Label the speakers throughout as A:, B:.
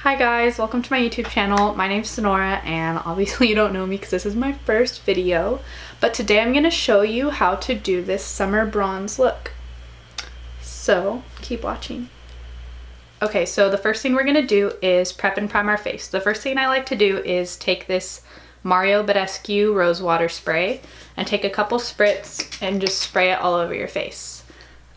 A: Hi guys, welcome to my YouTube channel. My name's Sonora and obviously you don't know me because this is my first video, but today I'm going to show you how to do this summer bronze look. So keep watching. Okay, so the first thing we're going to do is prep and prime our face. The first thing I like to do is take this Badescu Rosewater spray and take a couple spritz and just spray it all over your face.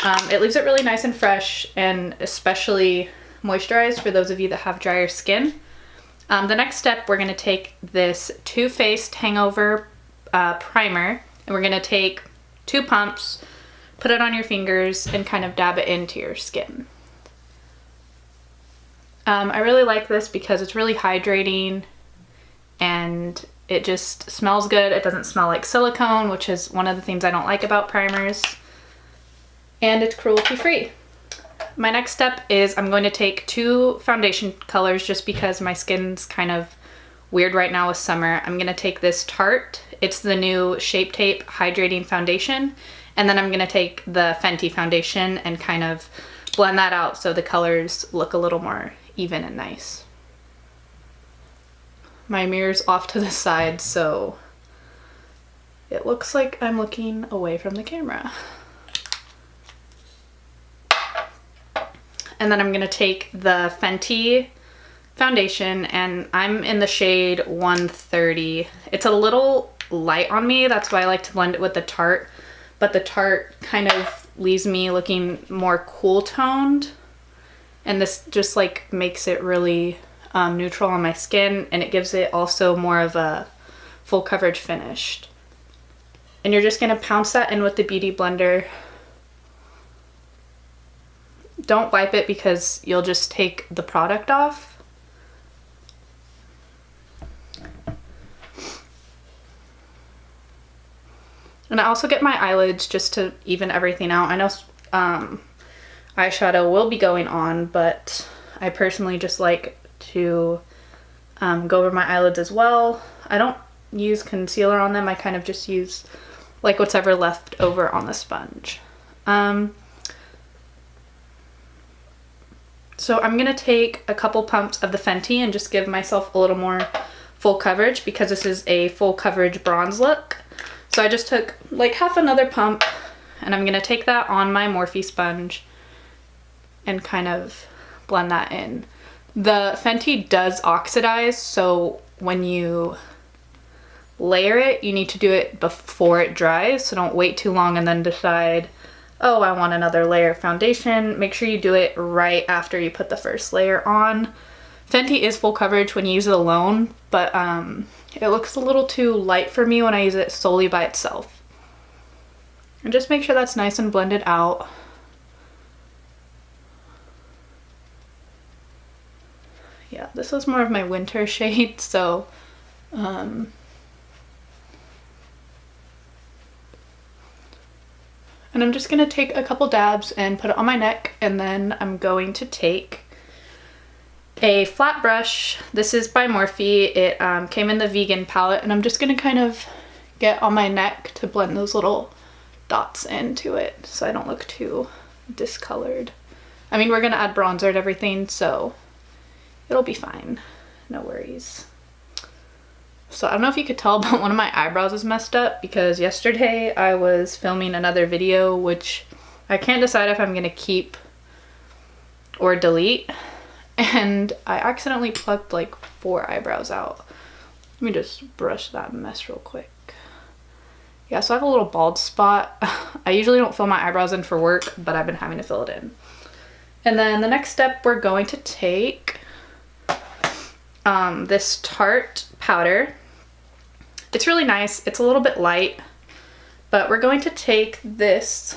A: It leaves it really nice and fresh and especially moisturized for those of you that have drier skin. The next step, we're going to take this Too Faced Hangover primer and we're going to take 2 pumps, put it on your fingers and kind of dab it into your skin. I really like this because it's really hydrating and it just smells good. It doesn't smell like silicone, which is one of the things I don't like about primers, and it's cruelty free. My next step is I'm going to take 2 foundation colors just because my skin's kind of weird right now with summer. I'm going to take this Tarte. It's the new Shape Tape Hydrating Foundation. And then I'm going to take the Fenty Foundation and kind of blend that out so the colors look a little more even and nice. My mirror's off to the side, so it looks like I'm looking away from the camera. And then I'm going to take the Fenty foundation and I'm in the shade 130. It's a little light on me, that's why I like to blend it with the Tarte, but the Tarte kind of leaves me looking more cool toned, and this just like makes it really neutral on my skin, and it gives it also more of a full coverage finish. And you're just going to pounce that in with the Beauty Blender. Don't wipe it because you'll just take the product off. And I also get my eyelids just to even everything out. I know eyeshadow will be going on, but I personally just like to go over my eyelids as well. I don't use concealer on them. I kind of just use like whatever left over on the sponge. So I'm going to take a couple pumps of the Fenty and just give myself a little more full coverage because this is a full coverage bronze look. So I just took like half another pump and I'm going to take that on my Morphe sponge and kind of blend that in. The Fenty does oxidize, so when you layer it, you need to do it before it dries. So don't wait too long and then decide, oh, I want another layer of foundation. Make sure you do it right after you put the first layer on. Fenty is full coverage when you use it alone, but it looks a little too light for me when I use it solely by itself. And just make sure that's nice and blended out. Yeah, this was more of my winter shade, so and I'm just going to take a couple dabs and put it on my neck, and then I'm going to take a flat brush. This is by Morphe. It came in the vegan palette, and I'm just going to kind of get on my neck to blend those little dots into it so I don't look too discolored. I mean, we're going to add bronzer and everything, so it'll be fine. No worries. So I don't know if you could tell, but one of my eyebrows is messed up because yesterday I was filming another video, which I can't decide if I'm going to keep or delete. And I accidentally plucked like 4 eyebrows out. Let me just brush that mess real quick. Yeah, so I have a little bald spot. I usually don't fill my eyebrows in for work, but I've been having to fill it in. And then the next step, we're going to take this Tarte powder. It's really nice. It's a little bit light, but we're going to take this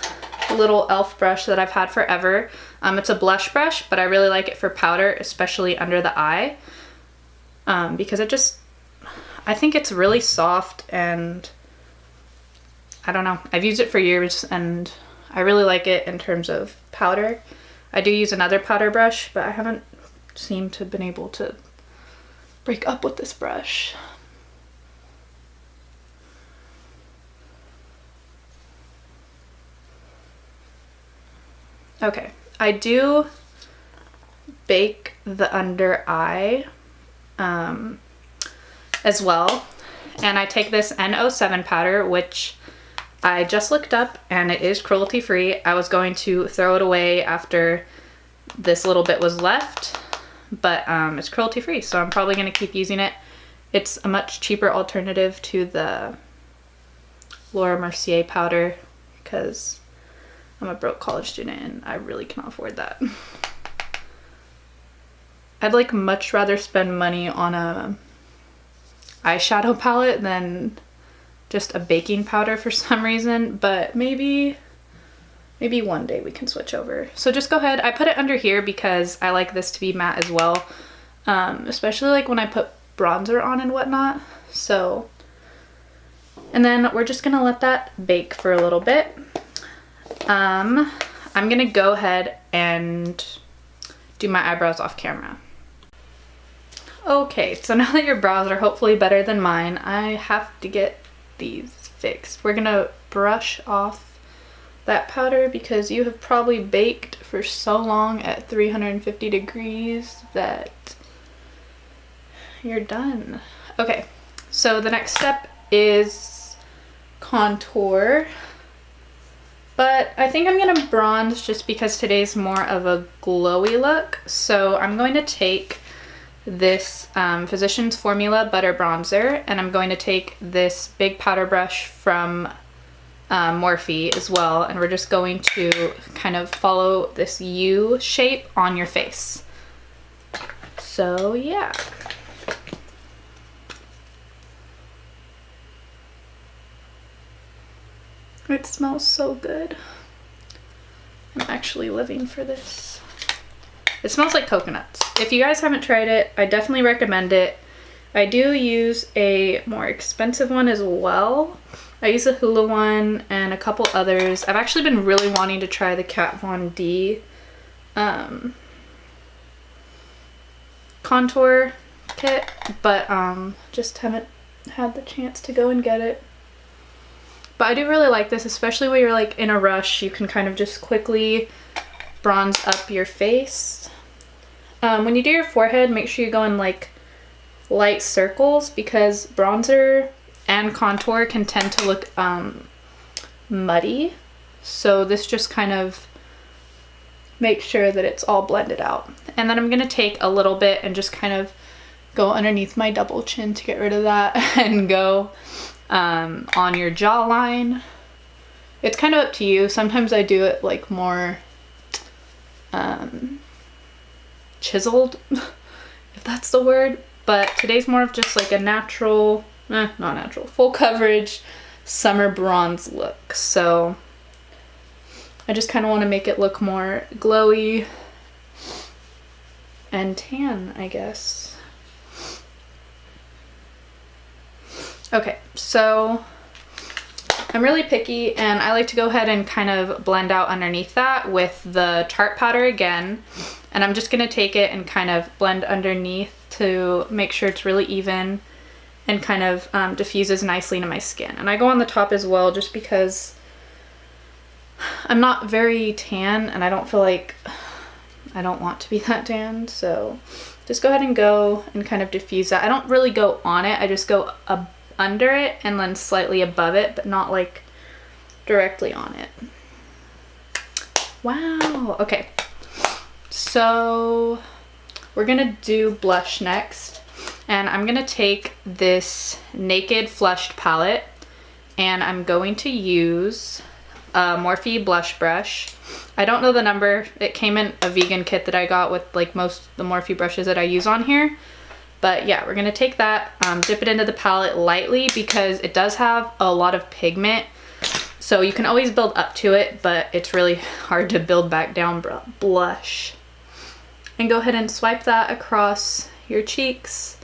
A: little e.l.f. brush that I've had forever. It's a blush brush, but I really like it for powder, especially under the eye, because I think it's really soft, and I don't know. I've used it for years and I really like it in terms of powder. I do use another powder brush, but I haven't seemed to have been able to break up with this brush. Okay, I do bake the under eye as well. And I take this No7 powder, which I just looked up and it is cruelty free. I was going to throw it away after this little bit was left, but it's cruelty free, so I'm probably going to keep using it. It's a much cheaper alternative to the Laura Mercier powder because I'm a broke college student and I really cannot afford that. I'd like much rather spend money on a eyeshadow palette than just a baking powder for some reason, but maybe one day we can switch over. So just go ahead. I put it under here because I like this to be matte as well, especially like when I put bronzer on and whatnot. So, and then we're just gonna let that bake for a little bit. I'm gonna go ahead and do my eyebrows off camera. Okay, so now that your brows are hopefully better than mine, I have to get these fixed. We're gonna brush off that powder because you have probably baked for so long at 350 degrees that you're done. Okay, so the next step is contour, but I think I'm gonna bronze just because today's more of a glowy look. So I'm going to take this Physicians Formula Butter Bronzer, and I'm going to take this big powder brush from Morphe as well, and we're just going to kind of follow this U shape on your face. So yeah. It smells so good. I'm actually living for this. It smells like coconuts. If you guys haven't tried it, I definitely recommend it. I do use a more expensive one as well. I use a Hoola one and a couple others. I've actually been really wanting to try the Kat Von D contour kit, but just haven't had the chance to go and get it. But I do really like this, especially when you're like in a rush. You can kind of just quickly bronze up your face. When you do your forehead, make sure you go in like light circles because bronzer and contour can tend to look muddy. So this just kind of makes sure that it's all blended out. And then I'm going to take a little bit and just kind of go underneath my double chin to get rid of that and go on your jawline. It's kind of up to you. Sometimes I do it like more chiseled, if that's the word, but today's more of just like a natural, not natural, full coverage summer bronze look. So I just kind of want to make it look more glowy and tan, I guess. Okay, so I'm really picky and I like to go ahead and kind of blend out underneath that with the Tarte powder again. And I'm just going to take it and kind of blend underneath to make sure it's really even and kind of diffuses nicely into my skin. And I go on the top as well just because I'm not very tan and I don't feel like I don't want to be that tan. So just go ahead and go and kind of diffuse that. I don't really go on it. I just go under it and then slightly above it, but not like directly on it. Wow. Okay. So we're gonna do blush next, and I'm gonna take this Naked Flushed palette and I'm going to use a Morphe blush brush. I don't know the number. It came in a vegan kit that I got with like most of the Morphe brushes that I use on here. But yeah, we're gonna take that, dip it into the palette lightly because it does have a lot of pigment. So you can always build up to it, but it's really hard to build back down blush. And go ahead and swipe that across your cheeks.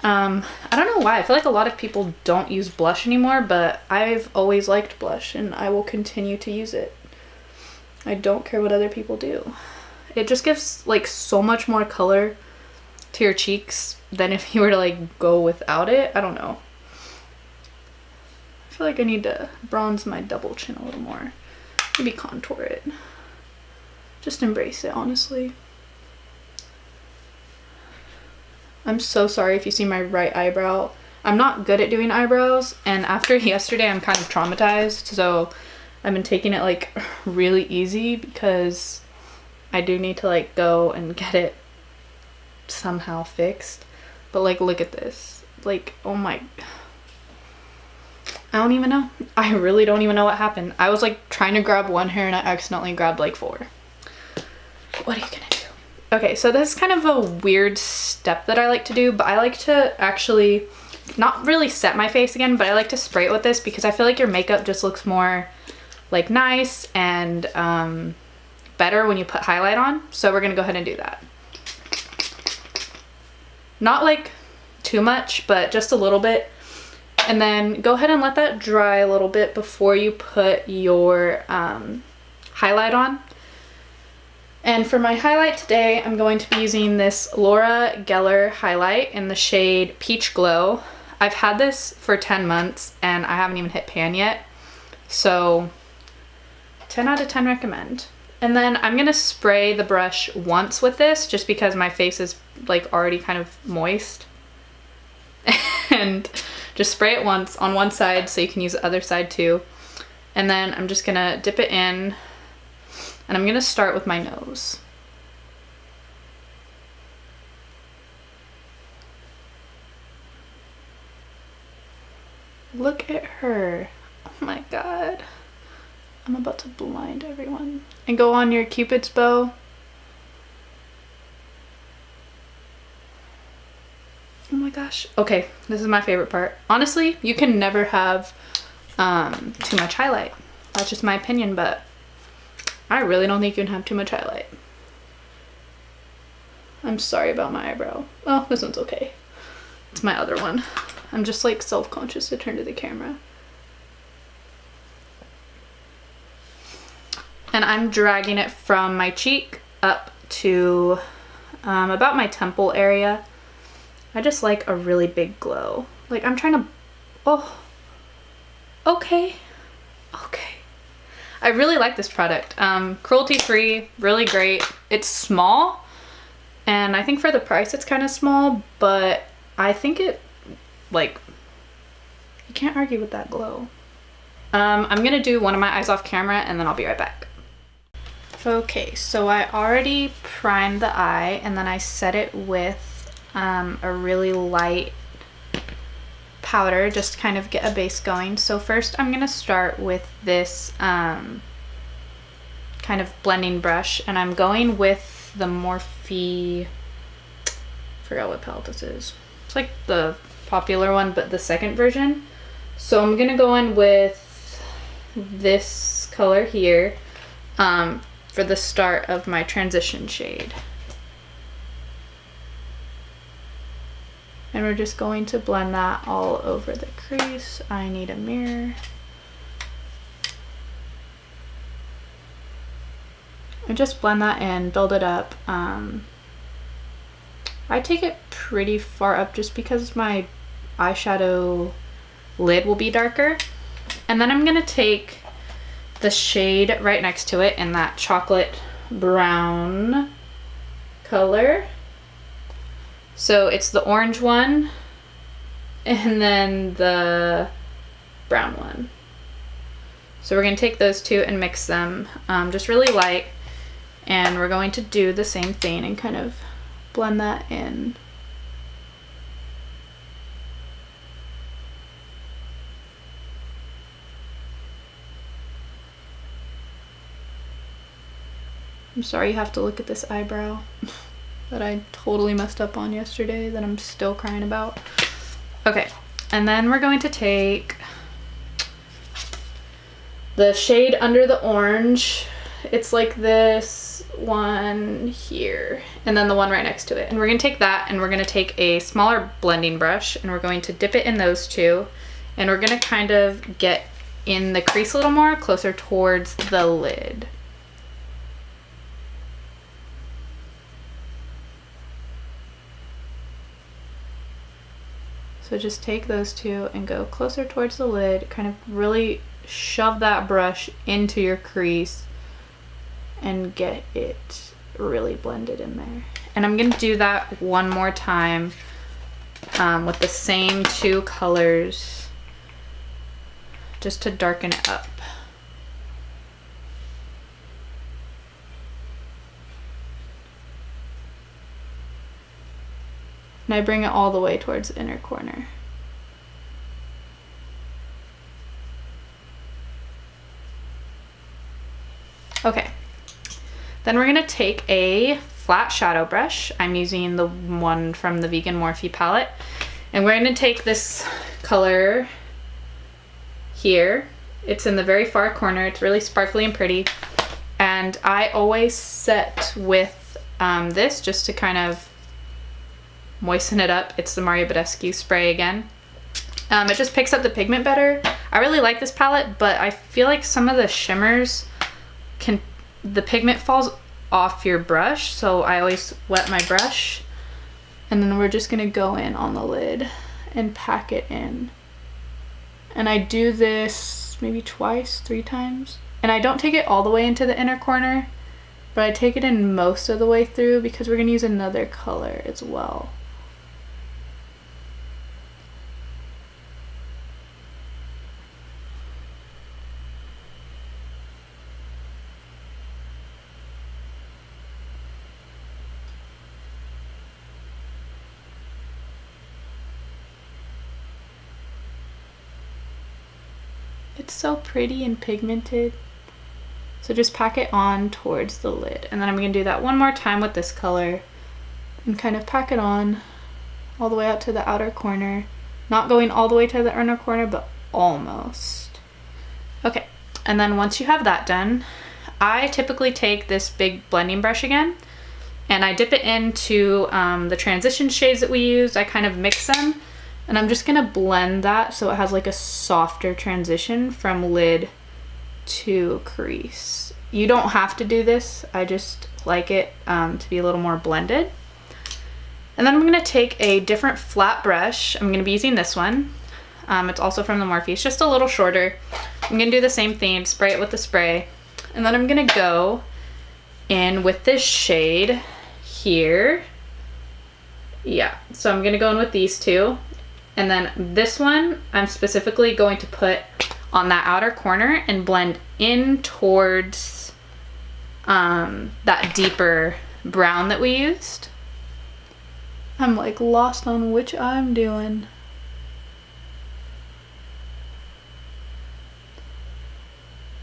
A: I don't know why. I feel like a lot of people don't use blush anymore, but I've always liked blush and I will continue to use it. I don't care what other people do. It just gives like so much more color to your cheeks than if you were to like go without it. I don't know. I feel like I need to bronze my double chin a little more. Maybe contour it. Just embrace it, honestly. I'm so sorry if you see my right eyebrow. I'm not good at doing eyebrows, and after yesterday I'm kind of traumatized, so I've been taking it like really easy because I do need to like go and get it somehow fixed. But like, look at this. Like, oh my, I don't even know. I really don't even know what happened. I was like trying to grab one hair and I accidentally grabbed like 4. What are you gonna do? Okay, so this is kind of a weird step that I like to do, but I like to actually not really set my face again, but I like to spray it with this because I feel like your makeup just looks more like nice and better when you put highlight on. So we're gonna go ahead and do that. Not like too much, but just a little bit. And then go ahead and let that dry a little bit before you put your highlight on. And for my highlight today, I'm going to be using this Laura Geller highlight in the shade Peach Glow. I've had this for 10 months and I haven't even hit pan yet. So 10 out of 10 recommend. And then I'm gonna spray the brush once with this just because my face is like already kind of moist. And just spray it once on one side so you can use the other side too. And then I'm just gonna dip it in. And I'm gonna start with my nose. Look at her. Oh my god. I'm about to blind everyone. And go on your Cupid's bow. Oh my gosh. Okay, this is my favorite part. Honestly, you can never have too much highlight. That's just my opinion, but I really don't think you can have too much highlight. I'm sorry about my eyebrow. Oh, this one's okay. It's my other one. I'm just like self-conscious to turn to the camera. And I'm dragging it from my cheek up to about my temple area. I just like a really big glow. Like I'm trying to, oh, okay, okay. I really like this product. Cruelty-free, really great. It's small, and I think for the price it's kind of small, but I think it, like, you can't argue with that glow. I'm gonna do one of my eyes off camera and then I'll be right back. Okay, so I already primed the eye and then I set it with a really light powder just to kind of get a base going. So first I'm gonna start with this kind of blending brush, and I'm going with the Morphe, forgot what palette this is. It's like the popular one, but the second version. So I'm gonna go in with this color here for the start of my transition shade. And we're just going to blend that all over the crease. I need a mirror. And just blend that in, build it up. I take it pretty far up just because my eyeshadow lid will be darker. And then I'm gonna take the shade right next to it in that chocolate brown color. So it's the orange one and then the brown one. So we're going to take those two and mix them just really light, and we're going to do the same thing and kind of blend that in. I'm sorry you have to look at this eyebrow that I totally messed up on yesterday that I'm still crying about. Okay, and then we're going to take the shade under the orange. It's like this one here, and then the one right next to it. And we're gonna take that, and we're gonna take a smaller blending brush, and we're going to dip it in those two, and we're gonna kind of get in the crease a little more, closer towards the lid. So just take those two and go closer towards the lid, kind of really shove that brush into your crease and get it really blended in there. And I'm gonna do that one more time with the same two colors just to darken it up. And I bring it all the way towards the inner corner. Okay, then we're gonna take a flat shadow brush. I'm using the one from the Vegan Morphe palette. And we're gonna take this color here. It's in the very far corner. It's really sparkly and pretty. And I always set with this just to kind of moisten it up. It's the Badescu spray again. It just picks up the pigment better. I really like this palette, but I feel like some of the shimmers the pigment falls off your brush, so I always wet my brush. And then we're just gonna go in on the lid and pack it in. And I do this maybe twice, 3 times. And I don't take it all the way into the inner corner, but I take it in most of the way through because we're gonna use another color as well. It's so pretty and pigmented. So just pack it on towards the lid. And then I'm gonna do that one more time with this color and kind of pack it on all the way out to the outer corner. Not going all the way to the inner corner, but almost. Okay, and then once you have that done, I typically take this big blending brush again and I dip it into the transition shades that we use. I kind of mix them. And I'm just gonna blend that so it has like a softer transition from lid to crease. You don't have to do this. I just like it to be a little more blended. And then I'm gonna take a different flat brush. I'm gonna be using this one. It's also from the Morphe. It's just a little shorter. I'm gonna do the same thing, spray it with the spray. And then I'm gonna go in with this shade here. Yeah, so I'm gonna go in with these two. And then this one, I'm specifically going to put on that outer corner and blend in towards that deeper brown that we used. I'm like lost on which I'm doing.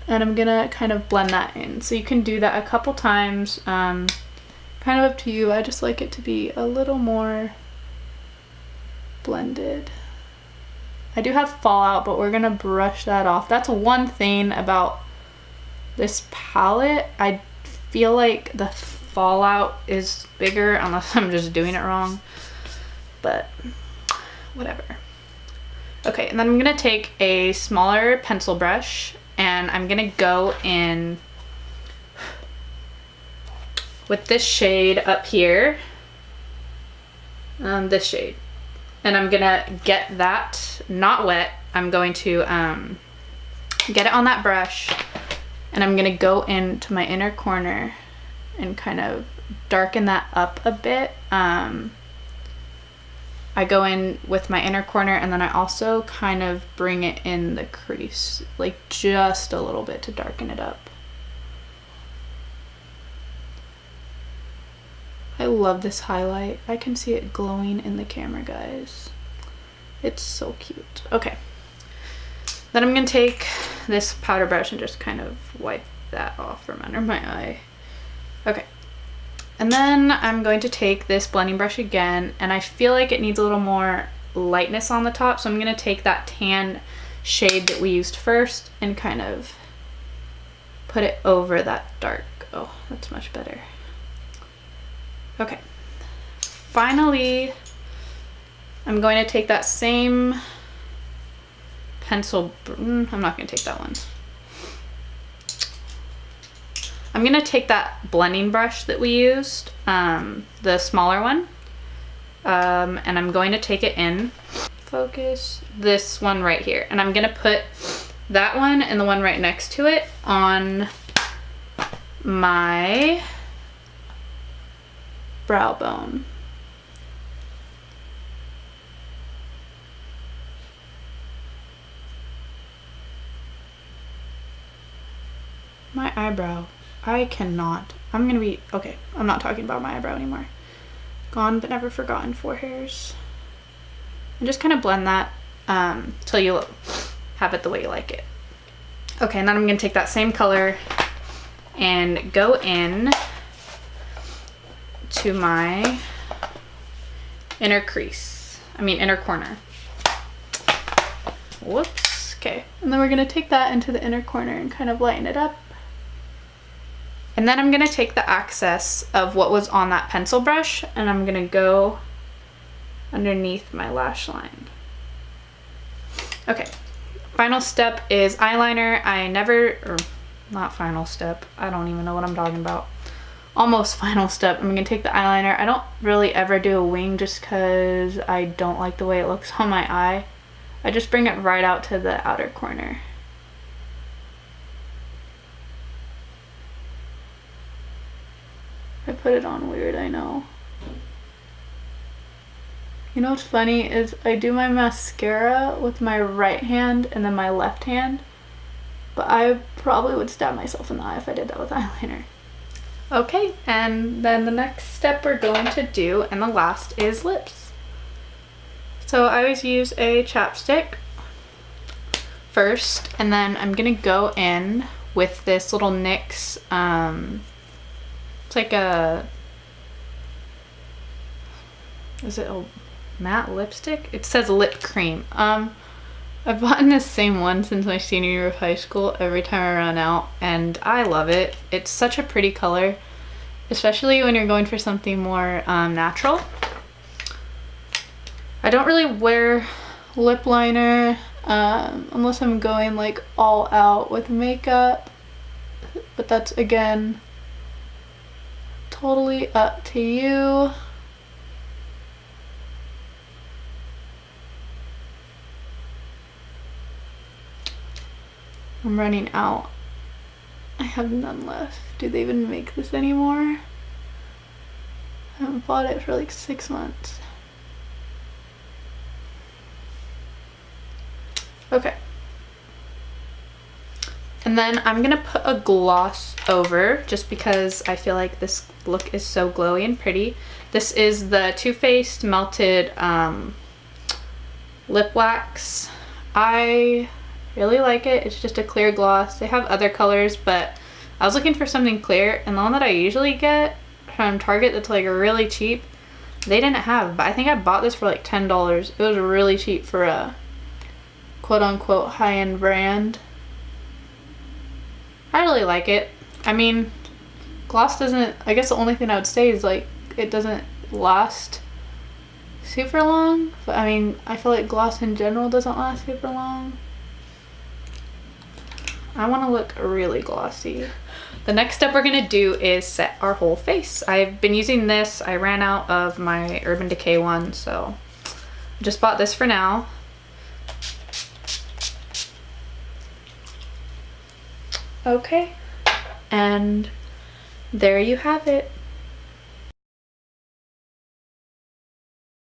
A: And I'm gonna kind of blend that in. So you can do that a couple times, kind of up to you. I just like it to be a little more blended. I do have fallout, but we're gonna brush that off. That's one thing about this palette. I feel like the fallout is bigger unless I'm just doing it wrong, but whatever. Okay, and then I'm gonna take a smaller pencil brush and I'm gonna go in with this shade up here, this shade. And I'm gonna get that not wet. I'm going to get it on that brush and I'm gonna go into my inner corner and kind of darken that up a bit. I go in with my inner corner and then I also kind of bring it in the crease, like just a little bit to darken it up. I love this highlight. I can see it glowing in the camera, guys. It's so cute. Okay. Then I'm gonna take this powder brush and just kind of wipe that off from under my eye. Okay. And then I'm going to take this blending brush again, and I feel like it needs a little more lightness on the top, so I'm gonna take that tan shade that we used first and kind of put it over that dark. Oh, that's much better. Okay, finally, I'm going to take that same pencil, I'm not going to take that one. I'm going to take that blending brush that we used, the smaller one, and I'm going to take it in, focus, this one right here. And I'm going to put that one and the one right next to it on my brow bone. My eyebrow. I cannot. I'm gonna be, okay, I'm not talking about my eyebrow anymore. Gone but never forgotten, 4 hairs. And just kind of blend that till you have it the way you like it. Okay, and then I'm gonna take that same color and go in to my inner crease. Inner corner. Whoops, okay. And then we're gonna take that into the inner corner and kind of lighten it up. And then I'm gonna take the excess of what was on that pencil brush and I'm gonna go underneath my lash line. Okay, final step is eyeliner. Not final step, I don't even know what I'm talking about. Almost final step, I'm gonna take the eyeliner. I don't really ever do a wing just because I don't like the way it looks on my eye. I just bring it right out to the outer corner. I put it on weird, I know. You know what's funny is I do my mascara with my right hand and then my left hand, but I probably would stab myself in the eye if I did that with eyeliner. Okay, and then the next step we're going to do, and the last, is lips. So I always use a chapstick first, and then I'm gonna go in with this little NYX, it's like a, is it a matte lipstick? It says lip cream. I've bought this same one since my senior year of high school every time I run out, and I love it. It's such a pretty color, especially when you're going for something more natural. I don't really wear lip liner unless I'm going like all out with makeup, but that's again totally up to you. I'm running out. I have none left. Do they even make this anymore? I haven't bought it for like 6 months. Okay. And then I'm gonna put a gloss over just because I feel like this look is so glowy and pretty. This is the Too Faced Melted Lip Wax. I really like it. It's just a clear gloss. They have other colors, but I was looking for something clear, and the one that I usually get from Target that's like really cheap, they didn't have, but I think I bought this for like $10. It was really cheap for a quote-unquote high-end brand. I really like it. Gloss doesn't, I guess the only thing I would say is like it doesn't last super long, but I feel like gloss in general doesn't last super long. I want to look really glossy. The next step we're going to do is set our whole face. I've been using this. I ran out of my Urban Decay one, so I just bought this for now. Okay, and there you have it.